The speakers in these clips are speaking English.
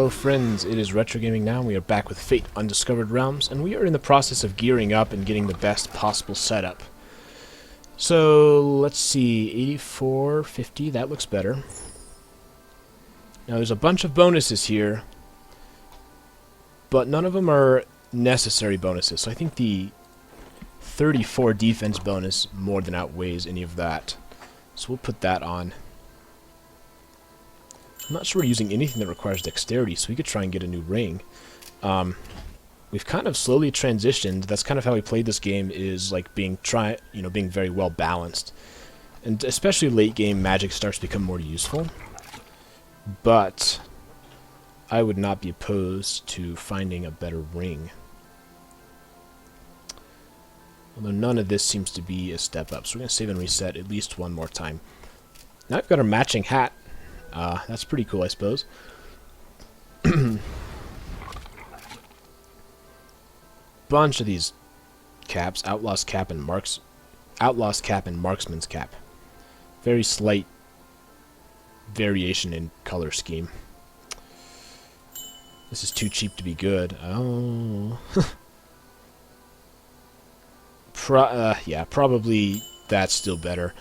Hello friends, it is RetroGamingNow. We are back with Fate Undiscovered Realms, and we are in the process of gearing up and getting the best possible setup. So, let's see, 8450, that looks better. Now there's a bunch of bonuses here, but none of them are necessary bonuses, so I think the 34 defense bonus more than outweighs any of that. So we'll put that on. I'm not sure we're using anything that requires dexterity, so we could try and get a new ring. We've kind of slowly transitioned. That's kind of how we played this game, is like being very well balanced. And especially late game, magic starts to become more useful. But I would not be opposed to finding a better ring. Although none of this seems to be a step up, so we're going to save and reset at least one more time. Now I've got our matching hat. That's pretty cool, I suppose. Bunch of these caps: Outlaw's cap and Marksman's cap. Very slight variation in color scheme. This is too cheap to be good. Oh. Yeah, probably that's still better.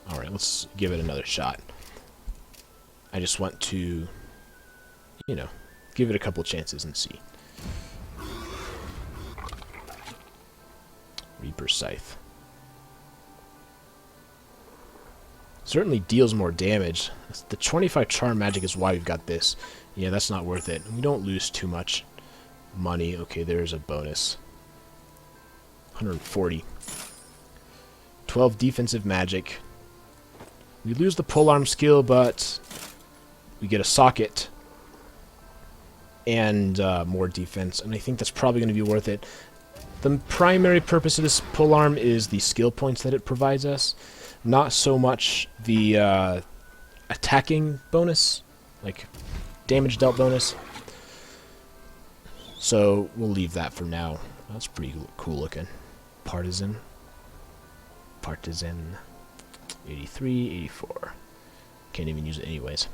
Alright, let's give it another shot. I just want to, give it a couple chances and see. Reaper Scythe. Certainly deals more damage. The 25 charm magic is why we've got this. Yeah, that's not worth it. We don't lose too much money. Okay, there's a bonus. 140. 12 defensive magic. We lose the polearm skill, but we get a socket and more defense, and I think that's probably going to be worth it. The primary purpose of this polearm is the skill points that it provides us, not so much the attacking bonus, like damage dealt bonus. So we'll leave that for now. That's pretty cool looking. Partisan. 83, 84. Can't even use it anyways.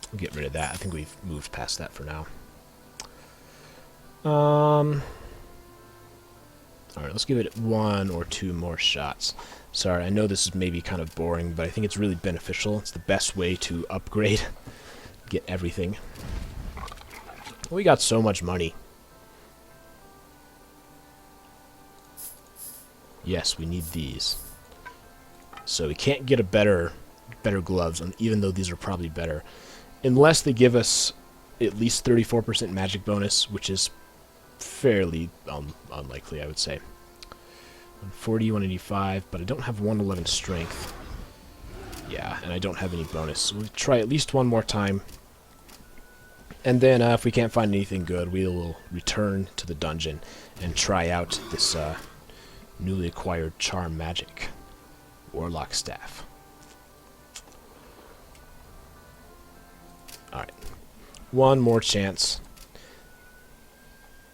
We'll get rid of that. I think we've moved past that for now. Alright, let's give it one or two more shots. Sorry, I know this is maybe kind of boring, but I think it's really beneficial. It's the best way to upgrade. Get everything. We got so much money. Yes, we need these. So we can't get a better gloves, even though these are probably better, unless they give us at least 34% magic bonus, which is fairly unlikely, I would say. 140, 185, but I don't have 111 strength. Yeah, and I don't have any bonus. So we'll try at least one more time. And then if we can't find anything good, we will return to the dungeon and try out this newly acquired charm magic. Warlock staff. Alright. One more chance.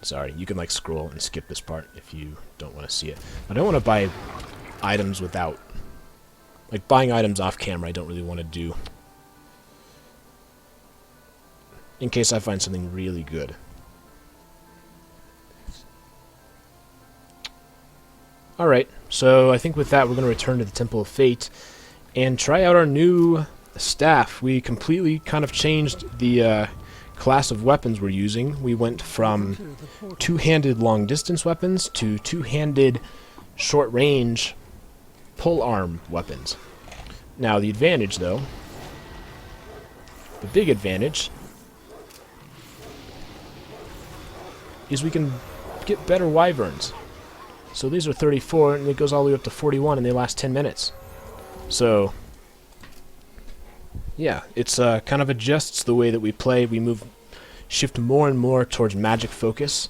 Sorry, you can scroll and skip this part if you don't want to see it. I don't want to buy items without... buying items off camera I don't really want to do. In case I find something really good. Alright, so I think with that we're going to return to the Temple of Fate and try out our new staff. We completely kind of changed the class of weapons we're using. We went from two-handed long-distance weapons to two-handed short-range polearm weapons. Now the advantage, though, the big advantage, is we can get better wyverns. So these are 34, and it goes all the way up to 41, and they last 10 minutes. So, yeah, it's kind of adjusts the way that we play. We shift more and more towards magic focus,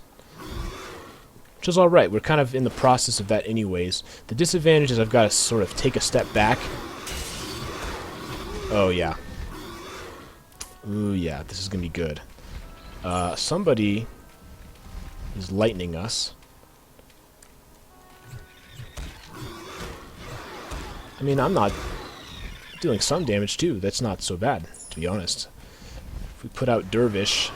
which is alright. We're kind of in the process of that anyways. The disadvantage is I've got to sort of take a step back. Oh, yeah. Ooh, yeah, this is going to be good. Somebody is lightning us. I mean, I'm not dealing some damage too. That's not so bad, to be honest. If we put out Dervish,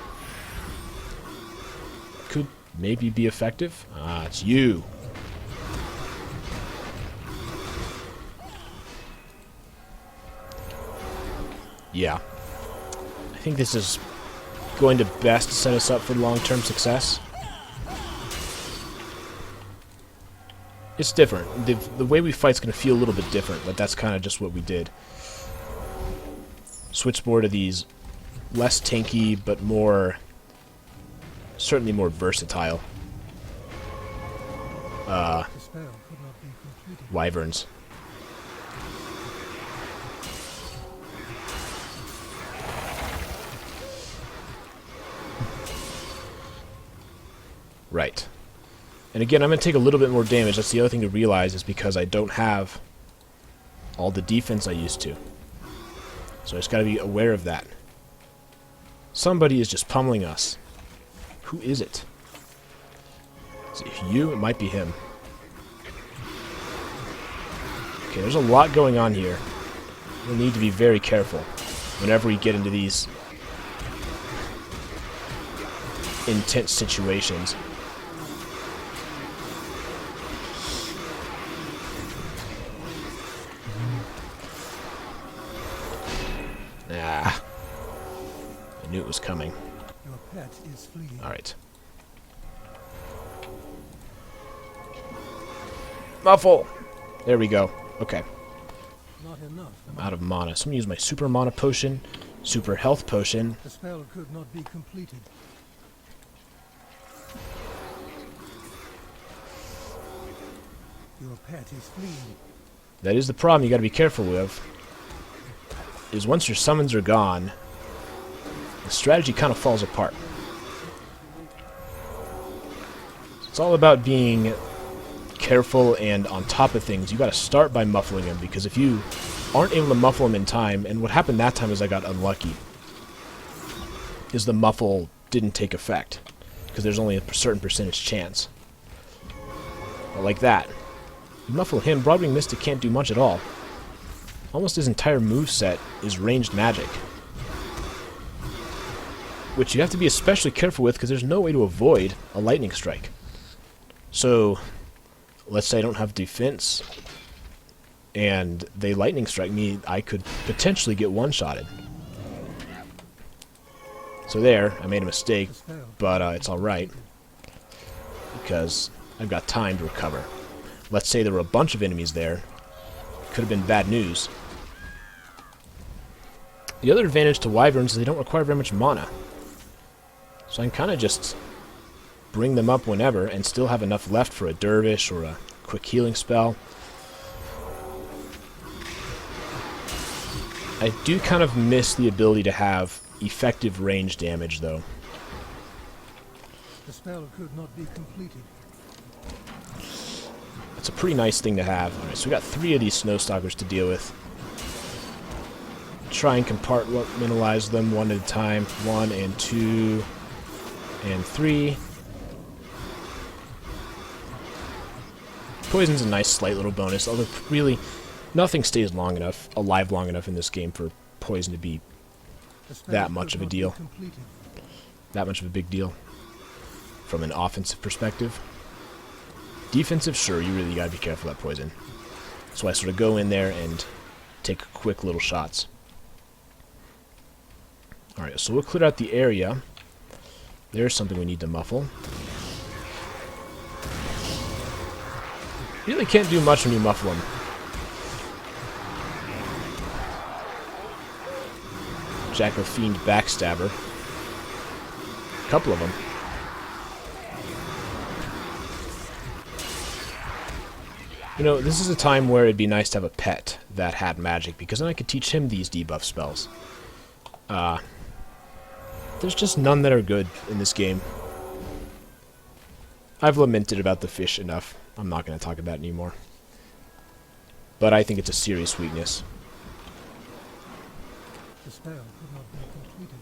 could maybe be effective. Ah, it's you. Yeah. I think this is going to best set us up for long-term success. It's different. The way we fight's going to feel a little bit different, but that's kind of just what we did. Switch more to these less tanky, but more... certainly more versatile. Wyverns. Right. And again, I'm going to take a little bit more damage. That's the other thing to realize, is because I don't have all the defense I used to. So I just got to be aware of that. Somebody is just pummeling us. Who is it? Is it you? It might be him. Okay, there's a lot going on here. We need to be very careful whenever we get into these intense situations. Ah. I knew it was coming. Your pet is fleeing. Alright. Muffle! There we go. Okay. Not enough. I'm out of mana. So I'm going to use my super mana potion, super health potion. The spell could not be completed. Your pet is fleeing. That is the problem you got to be careful with. Is once your summons are gone, the strategy kind of falls apart. It's all about being careful and on top of things. You got to start by muffling him, because if you aren't able to muffle him in time, and what happened that time is I got unlucky, is the muffle didn't take effect, because there's only a certain percentage chance. But like that. You muffle him, Broadwing Mystic can't do much at all. Almost his entire moveset is ranged magic, which you have to be especially careful with, because there's no way to avoid a lightning strike. So, let's say I don't have defense, and they lightning strike me, I could potentially get one-shotted. So there, I made a mistake, but it's alright, because I've got time to recover. Let's say there were a bunch of enemies there. Could have been bad news. The other advantage to Wyverns is they don't require very much mana. So I can kind of just bring them up whenever and still have enough left for a Dervish or a quick healing spell. I do kind of miss the ability to have effective range damage, though. The spell could not be completed. That's a pretty nice thing to have. Alright, so we got 3 of these Snowstalkers to deal with. Try and compartmentalize them one at a time. 1 and 2 and 3. Poison's a nice slight little bonus, although really nothing stays alive long enough in this game for poison to be that much of a deal. That much of a big deal from an offensive perspective. Defensive, sure, you really gotta be careful of that poison. So I sort of go in there and take quick little shots. Alright, so we'll clear out the area. There's something we need to muffle. You really can't do much when you muffle them. Jackal Fiend Backstabber. A couple of them. You know, this is a time where it'd be nice to have a pet that had magic, because then I could teach him these debuff spells. There's just none that are good in this game. I've lamented about the fish enough. I'm not going to talk about it anymore. But I think it's a serious weakness. The spell could not be completed.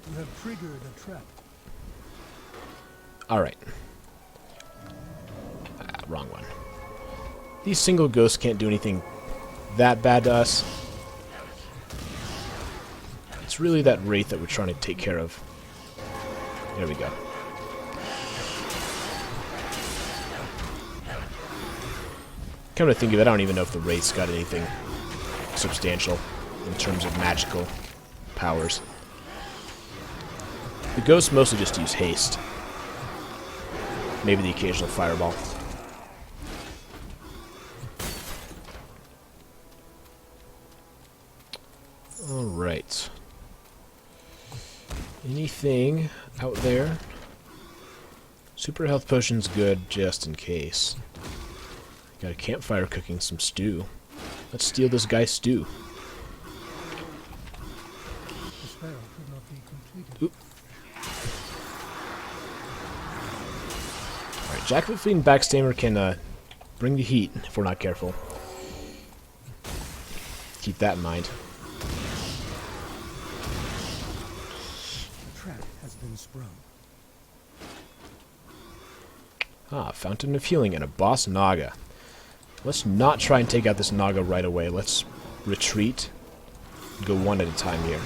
You have triggered a trap. Alright. Wrong one. These single ghosts can't do anything that bad to us. It's really that wraith that we're trying to take care of. There we go. Come to think of it, I don't even know if the wraith's got anything substantial in terms of magical powers. The ghosts mostly just use haste. Maybe the occasional fireball. Alright. Anything out there? Super health potion's good just in case. Got a campfire cooking some stew. Let's steal this guy's stew. The spell could not be completed. Oop. Alright, Jack of the Fiend Backstabber can bring the heat if we're not careful. Keep that in mind. The trap has been sprung. Ah, Fountain of Healing and a boss Naga. Let's not try and take out this Naga right away. Let's retreat. Go one at a time here.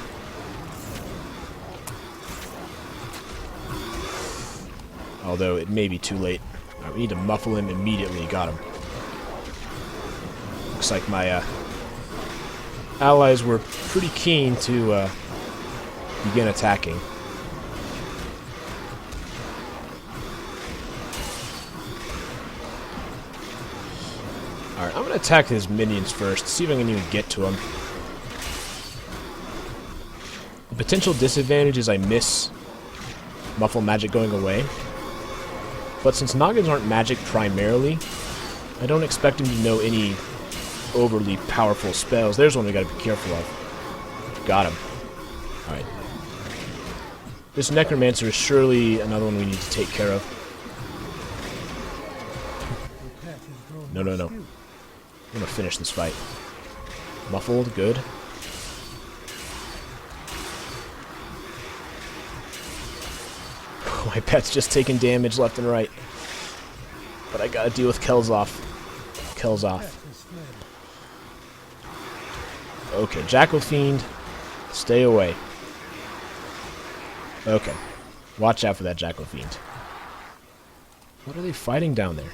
Although it may be too late. Alright, we need to muffle him immediately. Got him. Looks like my allies were pretty keen to begin attacking. Alright, I'm going to attack his minions first, see if I can even get to him. The potential disadvantage is I miss Muffle Magic going away. But since Nagas aren't magic primarily, I don't expect him to know any overly powerful spells. There's one we gotta be careful of. Got him. Alright. This Necromancer is surely another one we need to take care of. No, no, no. I'm gonna finish this fight. Muffled, good. My pet's just taking damage left and right. But I gotta deal with Kelzoff. Kelzoff. Okay, Jackal Fiend, stay away. Okay. Watch out for that Jackal Fiend. What are they fighting down there?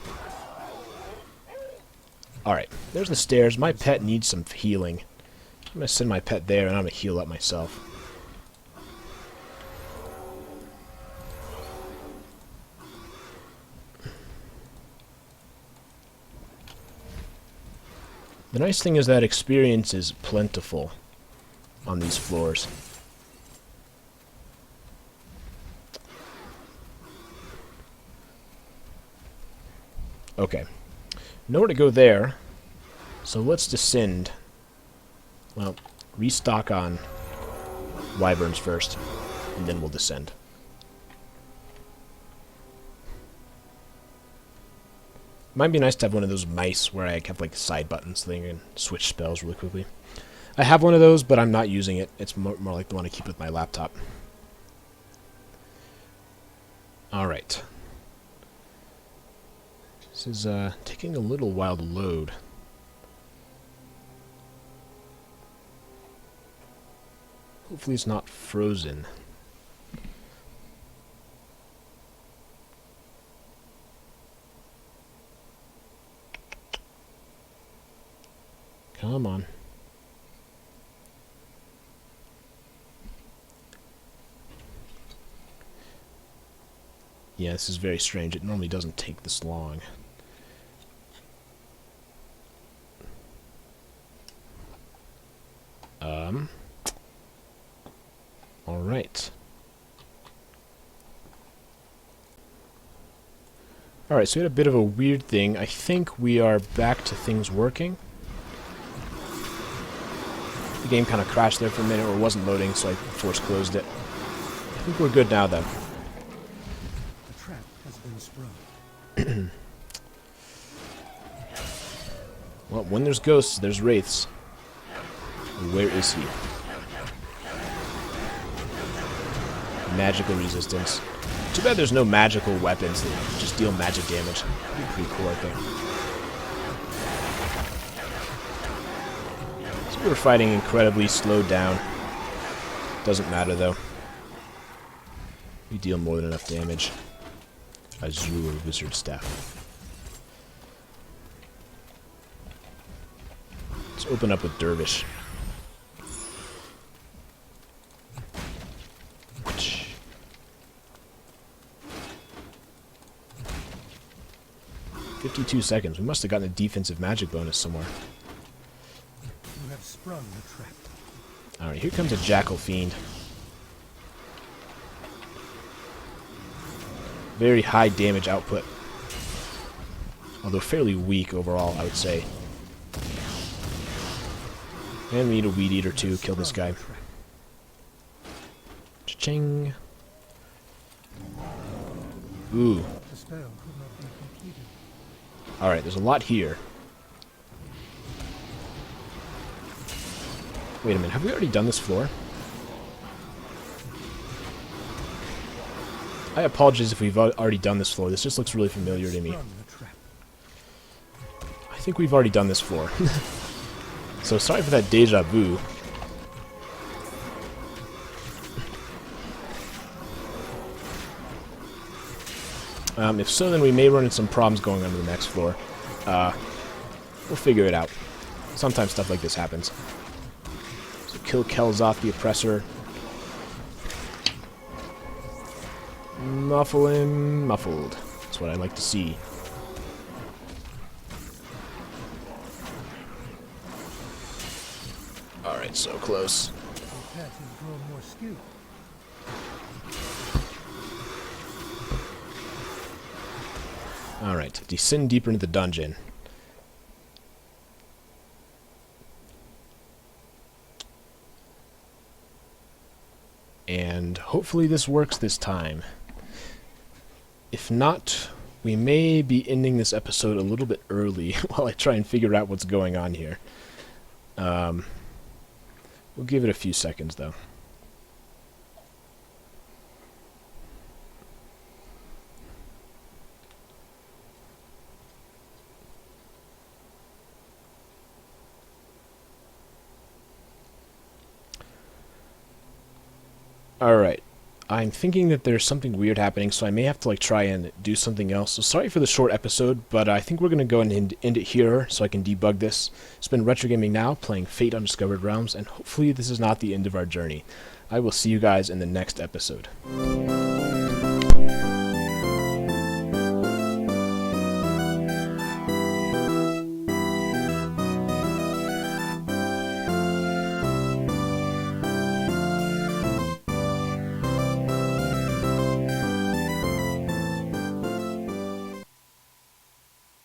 Alright, there's the stairs. My pet needs some healing. I'm going to send my pet there, and I'm going to heal up myself. The nice thing is that experience is plentiful on these floors. Okay. Nowhere to go there, so let's descend. Well, restock on wyverns first, and then we'll descend. Might be nice to have one of those mice where I have like side buttons so they can switch spells really quickly. I have one of those, but I'm not using it. It's more like the one I keep with my laptop. Alright. This is taking a little while to load. Hopefully it's not frozen. Come on. Yeah, this is very strange. It normally doesn't take this long. Alright. Alright, so we had a bit of a weird thing. I think we are back to things working. The game kind of crashed there for a minute, or wasn't loading, so I force closed it. I think we're good now, though. The trap has been sprung. Well, when there's ghosts, there's wraiths. Where is he? Magical resistance. Too bad there's no magical weapons that just deal magic damage. That'd be pretty cool, I think. We're fighting incredibly slowed down. Doesn't matter though. We deal more than enough damage. Azure Wizard Staff. Let's open up with Dervish. Which 52 seconds. We must have gotten a defensive magic bonus somewhere. You have sprung the trap. Alright, here comes a Jackal Fiend. Very high damage output. Although fairly weak overall, I would say. And we need a Weed Eater to kill this guy. Cha-ching. Ooh. The spell could not be completed. Alright, there's a lot here. Wait a minute, have we already done this floor? I apologize if we've already done this floor. This just looks really familiar to me. I think we've already done this floor. So sorry for that deja vu. If so, then we may run into some problems going on to the next floor. We'll figure it out. Sometimes stuff like this happens. So kill Kelzoth the Oppressor. Muffle him, muffled. That's what I like to see. Alright, so close. Your path has grown more skilled. Alright, descend deeper into the dungeon. And hopefully this works this time. If not, we may be ending this episode a little bit early while I try and figure out what's going on here. We'll give it a few seconds, though. Alright. I'm thinking that there's something weird happening, so I may have to try and do something else. So sorry for the short episode, but I think we're going to go and end it here so I can debug this. It's been RetroGamingNow playing Fate Undiscovered Realms, and hopefully this is not the end of our journey. I will see you guys in the next episode.